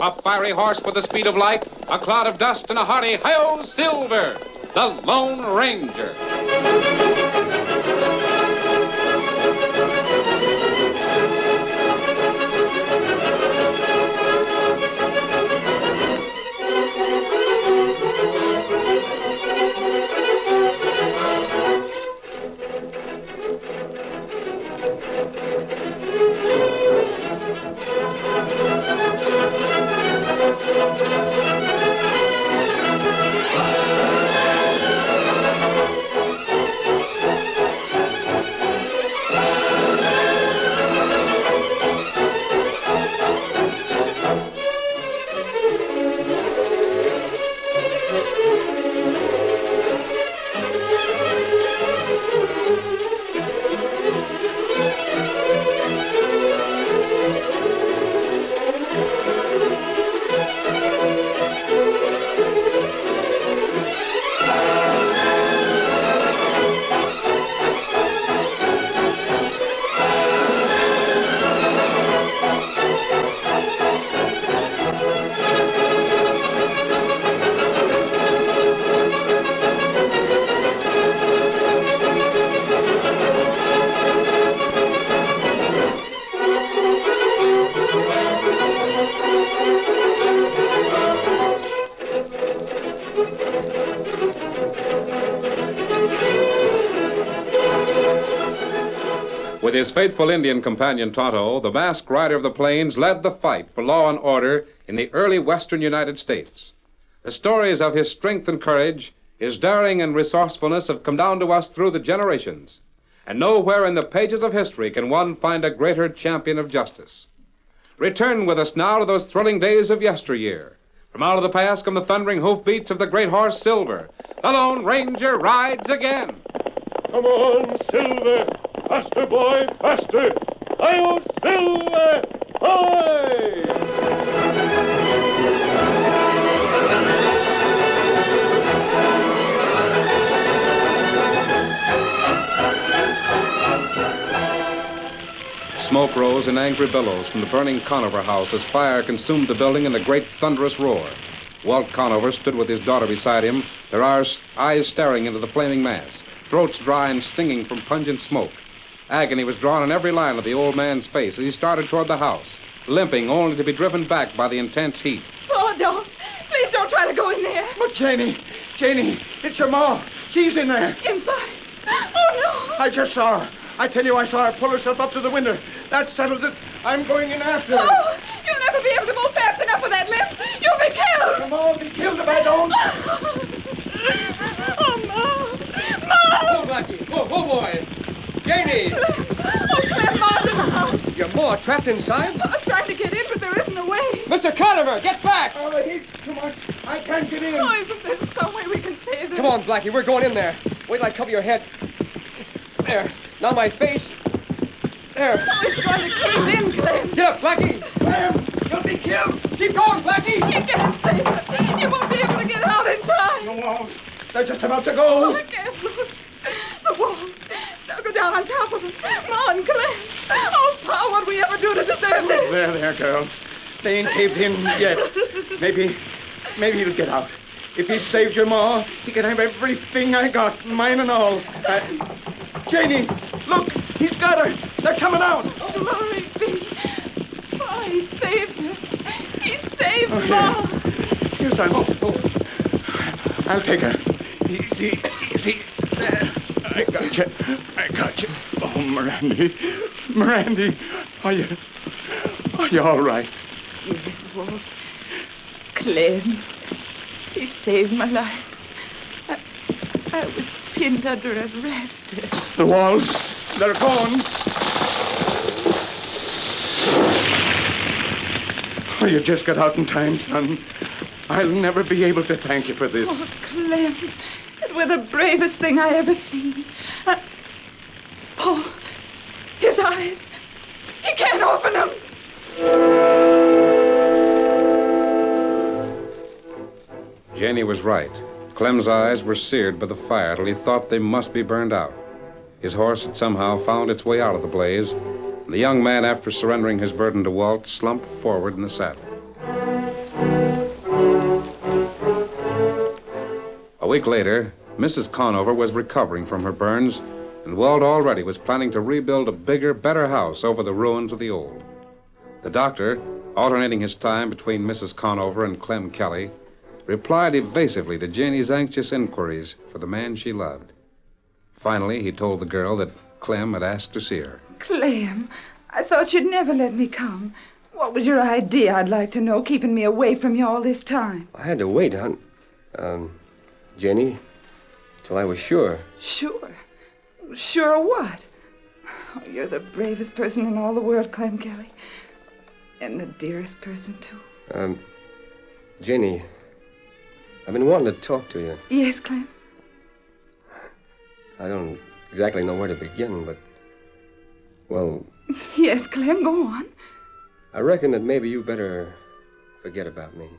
A fiery horse with the speed of light, a cloud of dust, and a hearty hi-yo Silver, the Lone Ranger. With his faithful Indian companion Tonto, the masked rider of the plains led the fight for law and order in the early western United States. The stories of his strength and courage, his daring and resourcefulness have come down to us through the generations. And nowhere in the pages of history can one find a greater champion of justice. Return with us now to those thrilling days of yesteryear. From out of the past come the thundering hoofbeats of the great horse Silver. The Lone Ranger rides again. Come on, Silver! Faster, boy, faster! Hi-yo, Silver! Hi! Smoke rose in angry billows from the burning Conover house as fire consumed the building in a great thunderous roar. Walt Conover stood with his daughter beside him, their eyes staring into the flaming mass, throats dry and stinging from pungent smoke. Agony was drawn in every line of the old man's face as he started toward the house, limping only to be driven back by the intense heat. Oh, don't. Please don't try to go in there. But, Janie, it's your ma. She's in there. Inside. Oh, no. I just saw her. I tell you, I saw her pull herself up to the window. That settles it. I'm going in after her. Oh, you'll never be able to move fast enough with that limp. You'll be killed. Your ma will be killed if I don't. Oh, Ma. Ma. Whoa, Blackie. Whoa, boy. Janie! Oh, Clem, Ma's in the house. Your ma trapped inside? I was trying to get in, but there isn't a way. Mr. Conover, get back! Oh, the heat's too much. I can't get in. Oh, isn't there some way we can save her? Come on, Blackie, we're going in there. Wait till I cover your head. There. Now my face. There. Oh, it's going to cave in, Clem. Get up, Blackie! Clem, you'll be killed. Keep going, Blackie! You can't save her. You won't be able to get out in time. You won't. They're just about to go. Oh, I can't look. The wall. They'll go down on top of them. Ma and Clem. Oh, Pa, what'd we ever do to deserve this? There, girl. They ain't caved in yet. Maybe he'll get out. If he saved your ma, he can have everything I got, mine and all. Janie, look, he's got her. They're coming out. Oh, glory be. Oh, he saved her. He saved Ma. Here, son. I'll take her. Easy. There. I got you. Oh, Mirandy. Are you all right? Yes, Walt. Clem. He saved my life. I was pinned under arrest. The walls, they're gone. Oh, you just got out in time, son. I'll never be able to thank you for this. Oh, Clem, it were the bravest thing I ever seen. Oh, his eyes. He can't open them. Janie was right. Clem's eyes were seared by the fire till he thought they must be burned out. His horse had somehow found its way out of the blaze, and the young man, after surrendering his burden to Walt, slumped forward in the saddle. week later, Mrs. Conover was recovering from her burns, and Walt already was planning to rebuild a bigger, better house over the ruins of the old. The doctor, alternating his time between Mrs. Conover and Clem Kelly, replied evasively to Janie's anxious inquiries for the man she loved. Finally, he told the girl that Clem had asked to see her. Clem, I thought you'd never let me come. What was your idea, I'd like to know, keeping me away from you all this time? I had to wait, hon. Jenny, till I was sure. Sure? Sure of what? Oh, you're the bravest person in all the world, Clem Kelly. And the dearest person, too. Jenny, I've been wanting to talk to you. Yes, Clem? I don't exactly know where to begin, but... Well... Yes, Clem, go on. I reckon that maybe you better forget about me.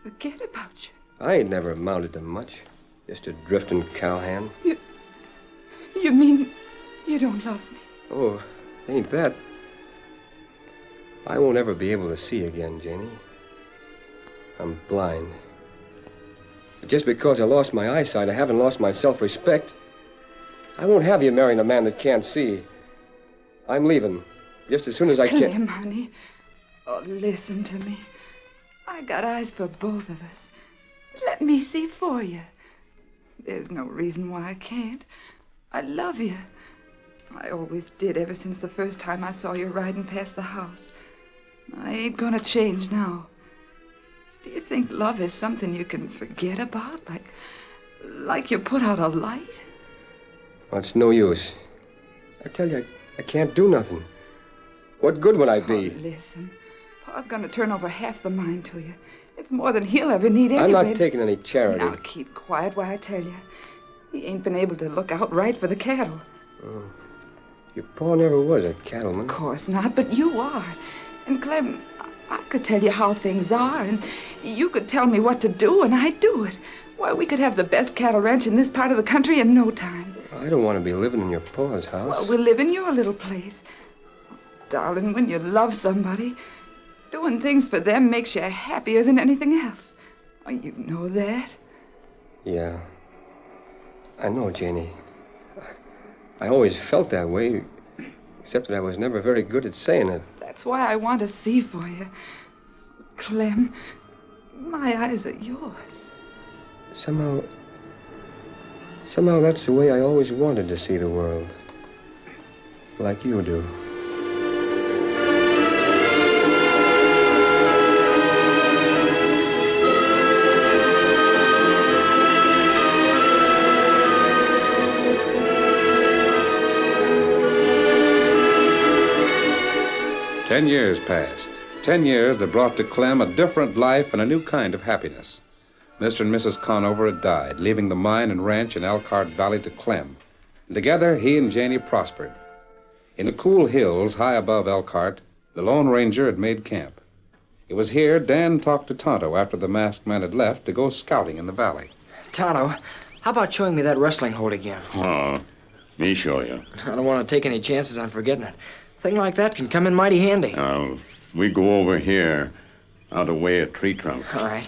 Forget about you? I ain't never amounted to much. Just a drifting cowhand. You mean you don't love me? Oh, ain't that. I won't ever be able to see again, Janie. I'm blind. But just because I lost my eyesight, I haven't lost my self-respect. I won't have you marrying a man that can't see. I'm leaving. Just as soon as I can. Clem, honey. Oh, listen to me. I got eyes for both of us. Let me see for you. There's no reason why I can't. I love you. I always did ever since the first time I saw you riding past the house. I ain't gonna change now. Do you think love is something you can forget about? Like you put out a light? Well, it's no use. I tell you, I can't do nothing. What good would I be? Oh, listen. Pa's gonna turn over half the mine to you. It's more than he'll ever need anyway. I'm not taking any charity. Now, keep quiet while I tell you. He ain't been able to look out right for the cattle. Oh. Your pa never was a cattleman. Of course not, but you are. And, Clem, I could tell you how things are, and you could tell me what to do, and I'd do it. Why, we could have the best cattle ranch in this part of the country in no time. I don't want to be living in your pa's house. Well, we'll live in your little place. Darling, when you love somebody, doing things for them makes you happier than anything else. Oh, you know that. Yeah. I know, Janie. I always felt that way, except that I was never very good at saying it. That's why I want to see for you. Clem, my eyes are yours. Somehow that's the way I always wanted to see the world. Like you do. Ten years passed. 10 years that brought to Clem a different life and a new kind of happiness. Mr. and Mrs. Conover had died, leaving the mine and ranch in Elkhart Valley to Clem. And together, he and Janie prospered. In the cool hills high above Elkhart, the Lone Ranger had made camp. It was here Dan talked to Tonto after the masked man had left to go scouting in the valley. Tonto, how about showing me that wrestling hold again? Oh, me show you. I don't want to take any chances on forgetting it. A thing like that can come in mighty handy. We go over here, out of way of tree trunk. All right.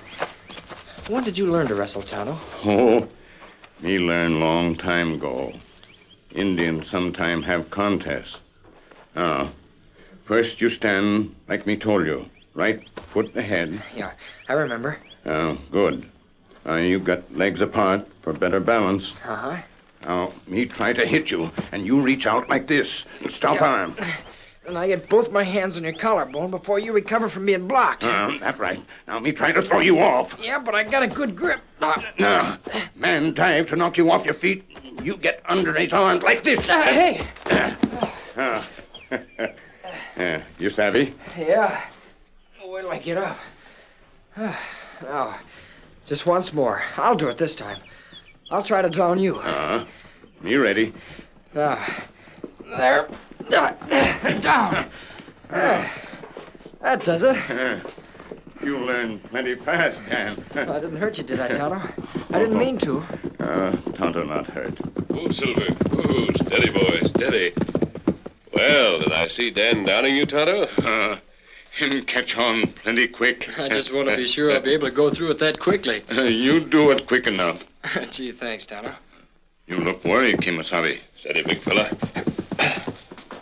When did you learn to wrestle, Tonto? Oh, me learn long time ago. Indians sometime have contests. First you stand like me told you. Right foot ahead. Yeah, I remember. Good. You got legs apart for better balance. Uh-huh. Now, me try to hit you, and you reach out like this and stop arm. And I get both my hands on your collarbone before you recover from being blocked. That's right. Now, me try to throw you off. Yeah, but I got a good grip. Now, man dive to knock you off your feet. You get under his arms like this. Hey! You savvy? Yeah. Wait till I get up. Now, just once more. I'll do it this time. I'll try to drown you. Me ready. Now, there. Down. That does it. You learn plenty fast, Dan. I didn't hurt you, did I, Tonto? I didn't mean to. Tonto not hurt. Oh, Silver. Oh, steady, boy, steady. Well, did I see Dan downing you, Tonto? Him catch on plenty quick. I just want to be sure I'll be able to go through it that quickly. You do it quick enough. Gee, thanks, Tonto. You look worried, Kimasabi. Steady, big fella.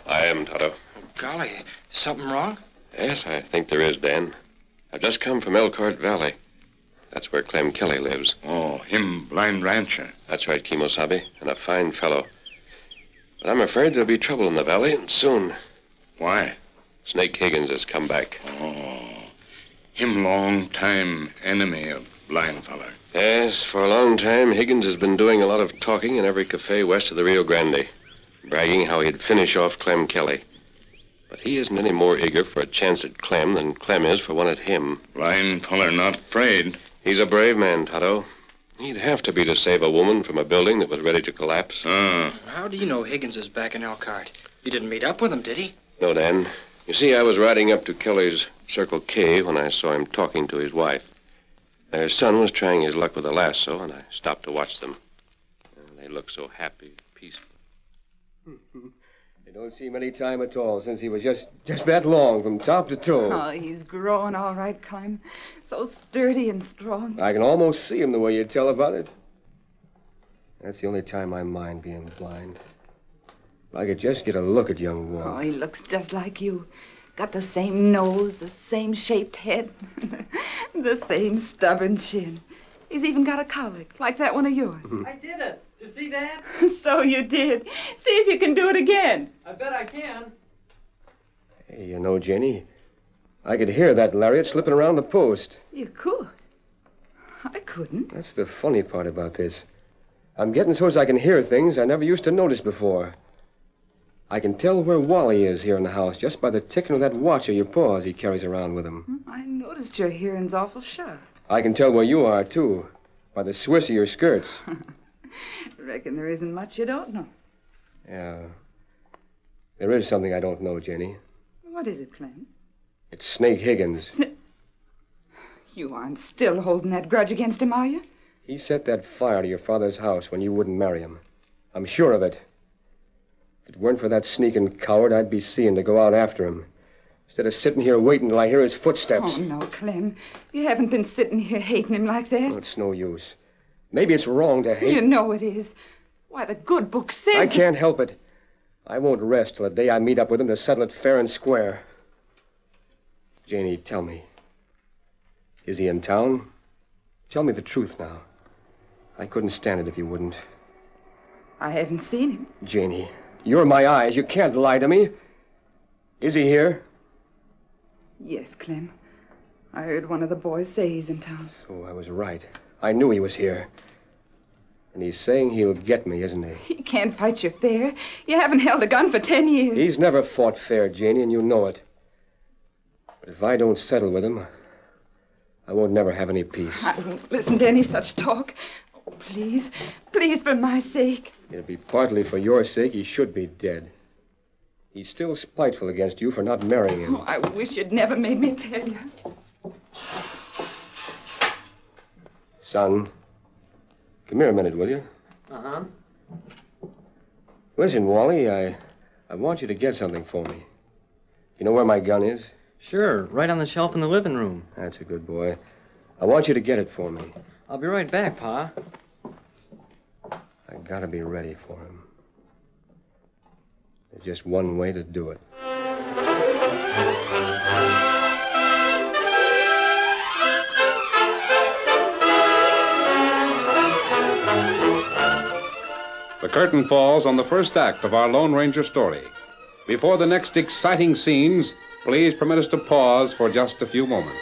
I am, Tonto. Golly, is something wrong? Yes, I think there is, Dan. I've just come from Elkhart Valley. That's where Clem Kelly lives. Oh, him blind rancher. That's right, Kimosabe, and a fine fellow. But I'm afraid there'll be trouble in the valley, and soon. Why? Snake Higgins has come back. Oh, him long time enemy of blind feller. Yes, for a long time, Higgins has been doing a lot of talking in every cafe west of the Rio Grande, bragging how he'd finish off Clem Kelly. But he isn't any more eager for a chance at Clem than Clem is for one at him. Blind feller not afraid. He's a brave man, Tonto. He'd have to be to save a woman from a building that was ready to collapse. How do you know Higgins is back in Elkhart? You didn't meet up with him, did he? No, Dan. You see, I was riding up to Kelly's Circle K when I saw him talking to his wife. Their son was trying his luck with a lasso, and I stopped to watch them. And they looked so happy, peaceful. It don't seem any time at all since he was just that long from top to toe. Oh, he's growing all right, Clem. So sturdy and strong. I can almost see him the way you tell about it. That's the only time I mind being blind. If I could just get a look at young Oh, Walt. he looks just like you. Got the same nose, the same shaped head, the same stubborn chin. He's even got a colic, like that one of yours. I did it. Did you see that? So you did. See if you can do it again. I bet I can. Hey, you know, Jenny, I could hear that lariat slipping around the post. You could. I couldn't. That's the funny part about this. I'm getting so's I can hear things I never used to notice before. I can tell where Wally is here in the house just by the ticking of that watch of your paws he carries around with him. I noticed your hearing's awful sharp. I can tell where you are, too, by the swish of your skirts. Reckon there isn't much you don't know. Yeah. There is something I don't know, Jenny. What is it, Clem? It's Snake Higgins. You aren't still holding that grudge against him, are you? He set that fire to your father's house when you wouldn't marry him. I'm sure of it. If it weren't for that sneaking coward, I'd be seeing to go out after him. Instead of sitting here waiting till I hear his footsteps. Oh, no, Clem. You haven't been sitting here hating him like that. Oh, it's no use. Maybe it's wrong to hate. You know it is. Why, the good book says... I can't help it. I won't rest till the day I meet up with him to settle it fair and square. Janie, tell me. Is he in town? Tell me the truth now. I couldn't stand it if you wouldn't. I haven't seen him. Janie, you're my eyes. You can't lie to me. Is he here? Yes, Clem. I heard one of the boys say he's in town. So I was right. I knew he was here. And he's saying he'll get me, isn't he? He can't fight you fair. You haven't held a gun for 10 years. He's never fought fair, Janie, and you know it. But if I don't settle with him, I won't never have any peace. I won't listen to any such talk. Oh, please, please, for my sake. It'll be partly for your sake he should be dead. He's still spiteful against you for not marrying him. Oh, I wish you'd never made me tell you. Son, come here a minute, will you? Uh-huh. Listen, Wally, I want you to get something for me. You know where my gun is? Sure, right on the shelf in the living room. That's a good boy. I want you to get it for me. I'll be right back, Pa. I gotta be ready for him. There's just one way to do it. The curtain falls on the first act of our Lone Ranger story. Before the next exciting scenes, please permit us to pause for just a few moments.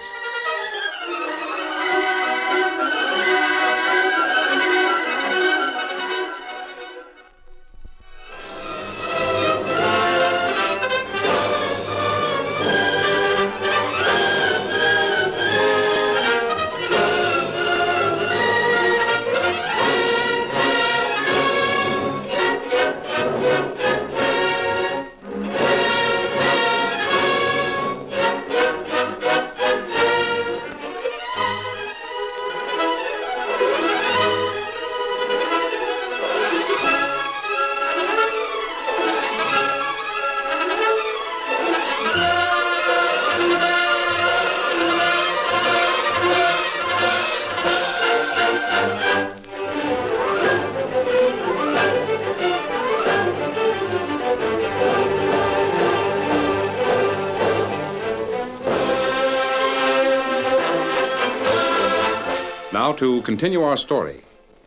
Now, to continue our story.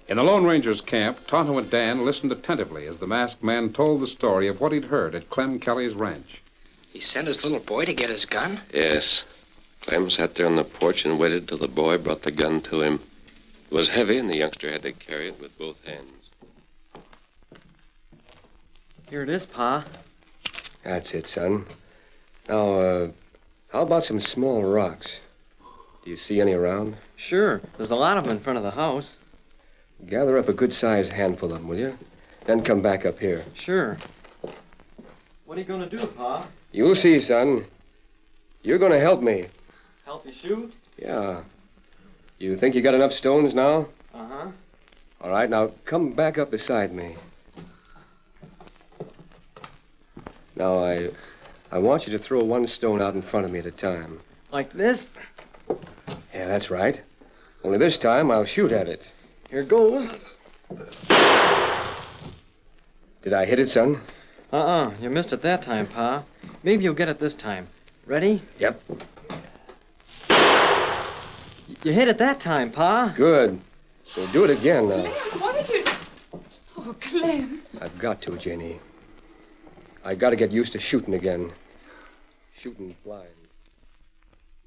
In the Lone Ranger's camp, Tonto and Dan listened attentively as the masked man told the story of what he'd heard at Clem Kelly's ranch. He sent his little boy to get his gun? Yes. Clem sat there on the porch and waited till the boy brought the gun to him. It was heavy, and the youngster had to carry it with both hands. Here it is, Pa. That's it, son. Now, how about some small rocks? Do you see any around? Sure. There's a lot of them in front of the house. Gather up a good-sized handful of them, will you? Then come back up here. Sure. What are you going to do, Pa? You'll see, son. You're going to help me. Help you shoot? Yeah. You think you got enough stones now? Uh-huh. All right, now come back up beside me. Now, I want you to throw one stone out in front of me at a time. Like this? Yeah, that's right. Only this time I'll shoot at it. Here goes. Did I hit it, son? You missed it that time, Pa. Maybe you'll get it this time. Ready? Yep. You hit it that time, Pa. Good. We'll do it again now. Clem, what are you... Oh, Clem. I've got to, Janie. I got to get used to shooting again. Shooting blind.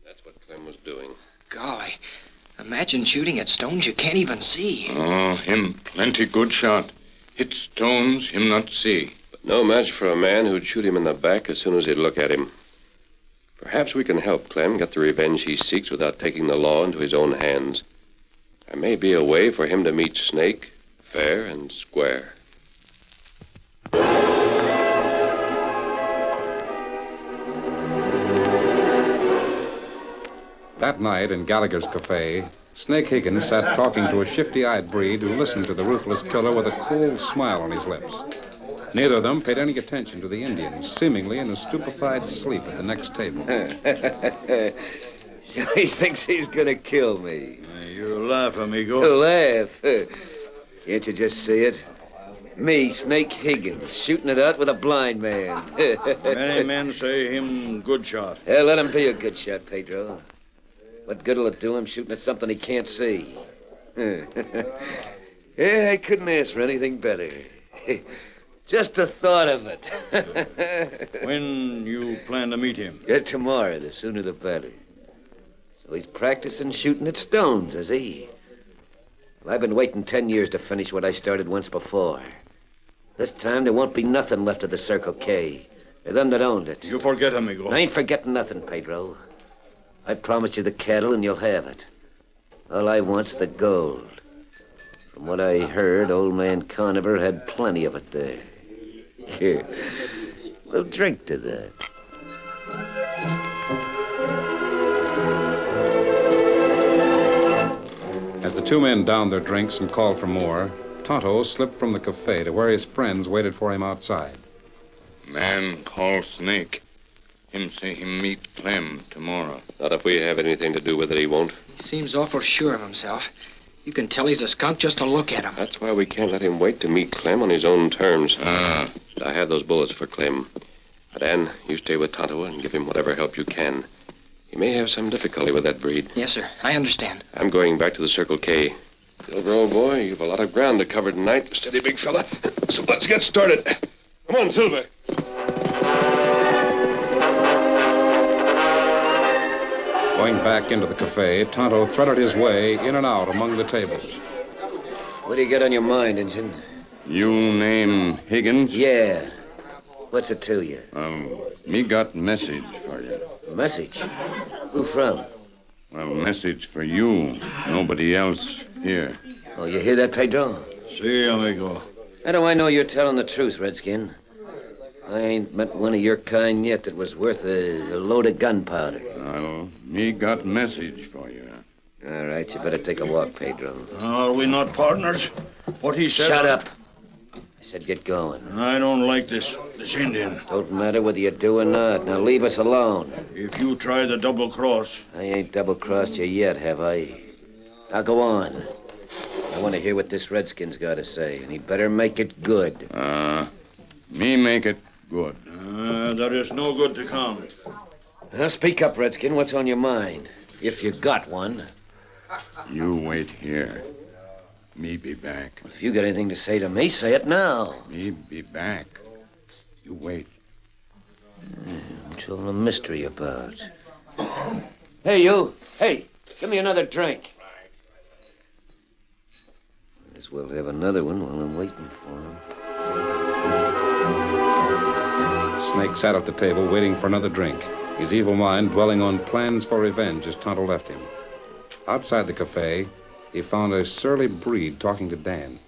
That's what Clem was doing. Golly. Imagine shooting at stones you can't even see. Oh, him plenty good shot. Hit stones, him not see. But no match for a man who'd shoot him in the back as soon as he'd look at him. Perhaps we can help Clem get the revenge he seeks without taking the law into his own hands. There may be a way for him to meet Snake fair and square. That night in Gallagher's cafe, Snake Higgins sat talking to a shifty-eyed breed who listened to the ruthless killer with a cool smile on his lips. Neither of them paid any attention to the Indian, seemingly in a stupefied sleep at the next table. He thinks he's going to kill me. You laugh, amigo. Laugh? Can't you just see it? Me, Snake Higgins, shooting it out with a blind man. Many men say him good shot. Yeah, let him be a good shot, Pedro. What good'll it do him shooting at something he can't see? Yeah, I couldn't ask for anything better. Just the thought of it. When you plan to meet him? Yeah, tomorrow, the sooner the better. So he's practicing shooting at stones, is he? Well, I've been waiting 10 years to finish what I started once before. This time there won't be nothing left of the Circle K. They're them that owned it. You forget, amigo. I ain't forgetting nothing, Pedro. I promised you the cattle, and you'll have it. All I want's the gold. From what I heard, old man Conover had plenty of it there. Here, we'll drink to that. As the two men downed their drinks and called for more, Tonto slipped from the cafe to where his friends waited for him outside. Man call Snake. Him say him meet Clem tomorrow. Not if we have anything to do with it, he won't. He seems awful sure of himself. You can tell he's a skunk just to look at him. That's why we can't let him wait to meet Clem on his own terms. Ah. I have those bullets for Clem. But, Ann, you stay with Tonto and give him whatever help you can. He may have some difficulty with that breed. Yes, sir. I understand. I'm going back to the Circle K. Silver, old boy, you've a lot of ground to cover tonight. Steady, big fella. So let's get started. Come on, Silver. Going back into the cafe, Tonto threaded his way in and out among the tables. What do you got on your mind, Injun? You name Higgins? Yeah. What's it to you? Me got message for you. Message? Who from? Well, message for you. Nobody else here. Oh, you hear that, Pedro? See, amigo. How do I know you're telling the truth, Redskin? I ain't met one of your kind yet that was worth a load of gunpowder. Well, me got message for you. All right, you better take a walk, Pedro. Are we not partners? What he said... Shut up. I said get going. I don't like this Indian. Don't matter whether you do or not. Now leave us alone. If you try the double cross... I ain't double-crossed you yet, have I? Now go on. I want to hear what this Redskin's got to say, and he better make it good. Me make it good. There is no good to come. Now speak up, Redskin. What's on your mind? If you got one. You wait here. Me be back. If you got anything to say to me, say it now. Me be back. You wait. What's all the mystery about? Hey, you. Hey, give me another drink. Might as well have another one while I'm waiting for him. Snake sat at the table waiting for another drink, his evil mind dwelling on plans for revenge as Tonto left him. Outside the cafe, he found a surly breed talking to Dan.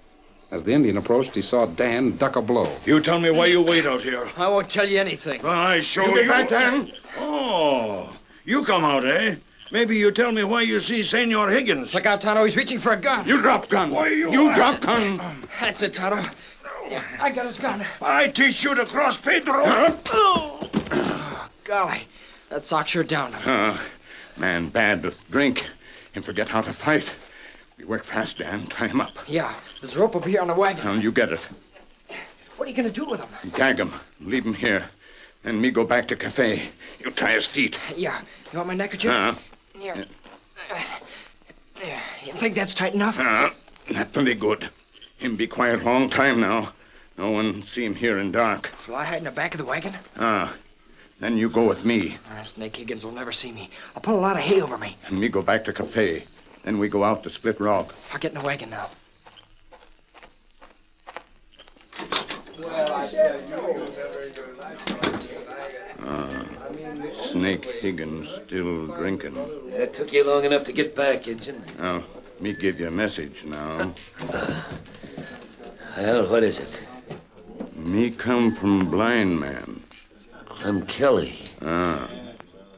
As the Indian approached, he saw Dan duck a blow. You tell me why you wait out here. I won't tell you anything. I show you. Get back, Dan. Oh, you come out, eh? Maybe you tell me why you see Senor Higgins. Look out, Tonto. He's reaching for a gun. You drop gun. Why you drop gun. That's it, Tonto. I got his gun. I teach you to cross Pedro. Oh, golly. That sock sure down him. Man bad with drink and forget how to fight. We work fast, Dan. Tie him up. Yeah, there's a rope up here on the wagon. And you get it. What are you going to do with him? Gag him. Leave him here. Then me go back to cafe. You tie his feet. Yeah. You want my neckerchief? Here. There. You think that's tight enough? That plenty good. Him be quiet long time now. No one see him here in dark. Shall I hide in the back of the wagon? Then you go with me. Snake Higgins will never see me. I'll put a lot of hay over me. And me go back to cafe. Then we go out to Split Rock. I'll get in the wagon now. Snake Higgins still drinking. It took you long enough to get back, Injun. Now, me give you a message now. Well, what is it? Me come from Blind Man. I'm Kelly.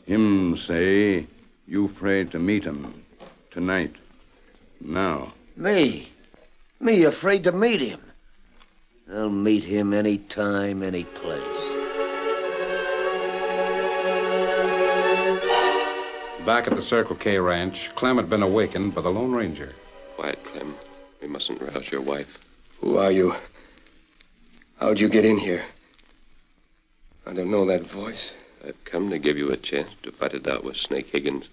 Him say you afraid to meet him tonight. Now. Me? Me afraid to meet him? I'll meet him any time, any place. Back at the Circle K ranch, Clem had been awakened by the Lone Ranger. Quiet, Clem. We mustn't rouse your wife. Who are you? How'd you get in here? I don't know that voice. I've come to give you a chance to fight it out with Snake Higgins.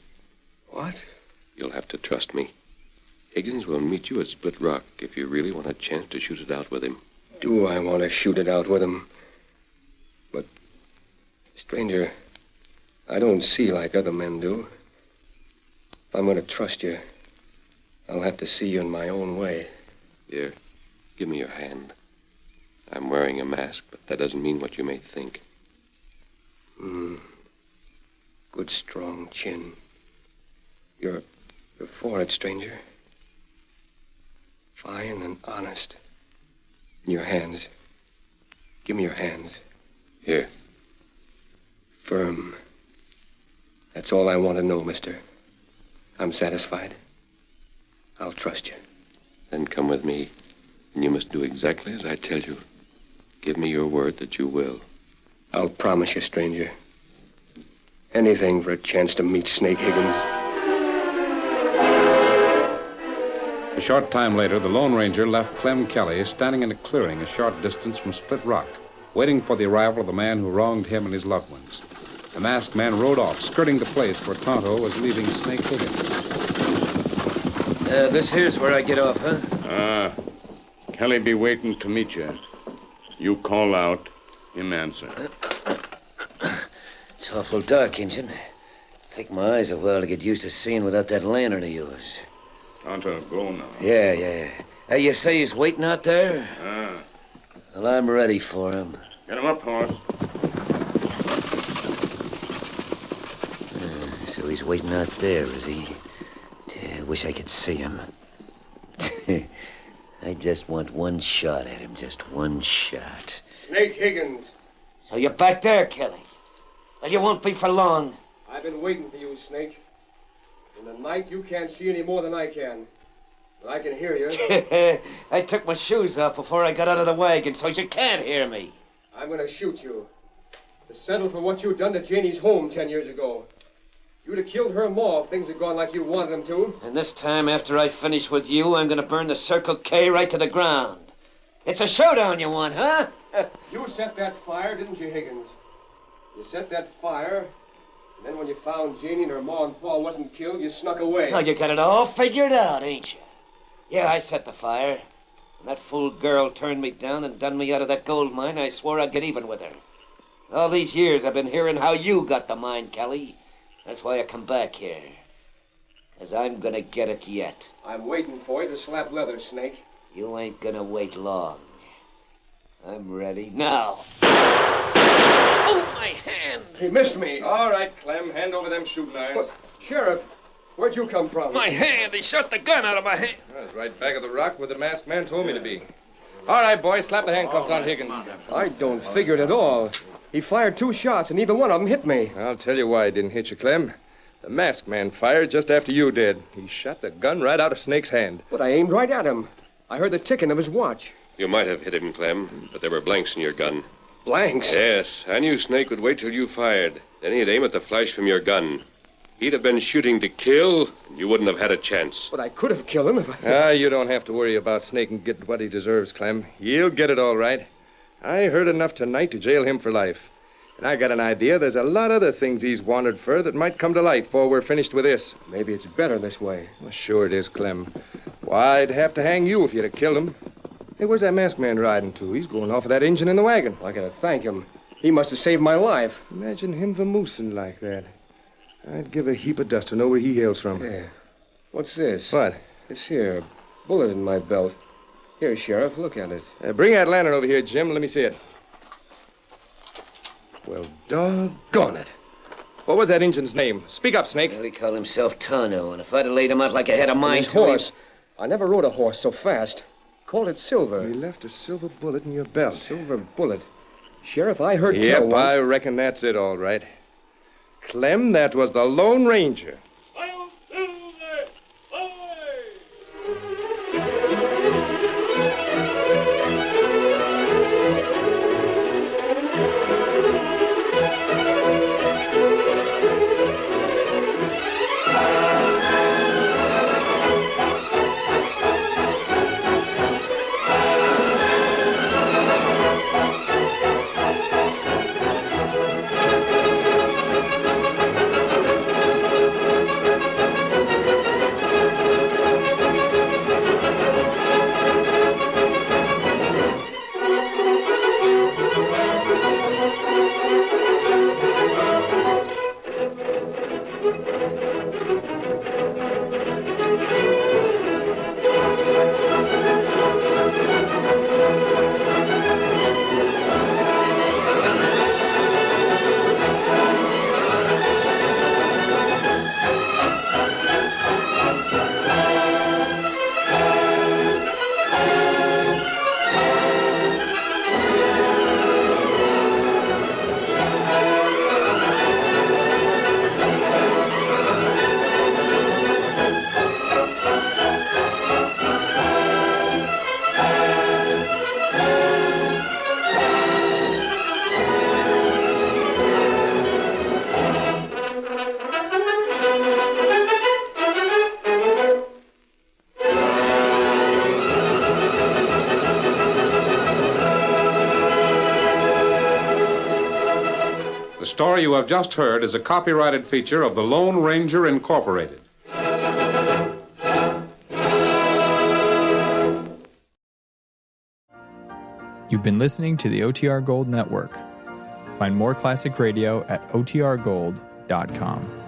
What? You'll have to trust me. Higgins will meet you at Split Rock if you really want a chance to shoot it out with him. Do I want to shoot it out with him? But, stranger, I don't see like other men do. If I'm going to trust you, I'll have to see you in my own way. Here, give me your hand. I'm wearing a mask, but that doesn't mean what you may think. Good, strong chin. You're for it, stranger. Fine and honest. And your hands. Give me your hands. Here. Firm. That's all I want to know, mister. I'm satisfied. I'll trust you. Then come with me, and you must do exactly as I tell you. Give me your word that you will. I'll promise you, stranger. Anything for a chance to meet Snake Higgins. A short time later, the Lone Ranger left Clem Kelly standing in a clearing a short distance from Split Rock, waiting for the arrival of the man who wronged him and his loved ones. The masked man rode off, skirting the place where Tonto was leaving Snake Higgins. This here's where I get off, huh? Kelly be waiting to meet you. You call out, him answer. It's awful dark, Injun. Take my eyes a while to get used to seeing without that lantern of yours. Tonto, go now. Yeah. Hey, you say he's waiting out there? Well, I'm ready for him. Get him up, horse. So he's waiting out there, is he? I wish I could see him. I just want one shot at him, just one shot. Snake Higgins. So you're back there, Kelly. Well, you won't be for long. I've been waiting for you, Snake. In the night, you can't see any more than I can. But I can hear you. I took my shoes off before I got out of the wagon, so you can't hear me. I'm going to shoot you. To settle for what you done to Janie's home 10 years ago. You'd have killed her ma if things had gone like you wanted them to. And this time, after I finish with you, I'm going to burn the Circle K right to the ground. It's a showdown you want, huh? You set that fire, didn't you, Higgins? You set that fire, And then when you found Janie and her ma and pa wasn't killed, you snuck away. Now you got it all figured out, ain't you? Yeah, I set the fire. When that fool girl turned me down and done me out of that gold mine, I swore I'd get even with her. All these years I've been hearing how you got the mine, Kelly. That's why I come back here. 'Cause I'm gonna get it yet. I'm waiting for you to slap leather, Snake. You ain't gonna wait long. I'm ready now. Oh, my hand! He missed me. All right, Clem, hand over them shooting irons. What? Sheriff, where'd you come from? My hand! He shot the gun out of my hand. I was right back of the rock where the masked man told me to be. All right, boys, slap the handcuffs on Higgins. I don't figure it at all. He fired 2 shots, and neither one of them hit me. I'll tell you why he didn't hit you, Clem. The masked man fired just after you did. He shot the gun right out of Snake's hand. But I aimed right at him. I heard the ticking of his watch. You might have hit him, Clem, but there were blanks in your gun. Blanks? Yes. I knew Snake would wait till you fired. Then he'd aim at the flash from your gun. He'd have been shooting to kill, and you wouldn't have had a chance. But I could have killed him if I... You don't have to worry about Snake and get what he deserves, Clem. He'll get it all right. I heard enough tonight to jail him for life. And I got an idea there's a lot other things he's wanted for that might come to light before we're finished with this. Maybe it's better this way. Well, sure it is, Clem. Why, I'd have to hang you if you'd have killed him. Hey, where's that masked man riding to? He's going off of that engine in the wagon. I gotta thank him. He must have saved my life. Imagine him vamoosing like that. I'd give a heap of dust to know where he hails from. Yeah. What's this? What? It's here. A bullet in my belt. Here, Sheriff, look at it. Bring that lantern over here, Jim. Let me see it. Well, doggone it. What was that engine's name? Speak up, Snake. Well, he called himself Tano, and if I'd have laid him out like a head of mine... His horse. I never rode a horse so fast. Called it Silver. He left a silver bullet in your belt. Silver bullet. Sheriff, I heard tell Yep, one... I reckon that's it, all right. Clem, that was the Lone Ranger. The story you have just heard is a copyrighted feature of the Lone Ranger Incorporated. You've been listening to the OTR Gold Network. Find more classic radio at otrgold.com.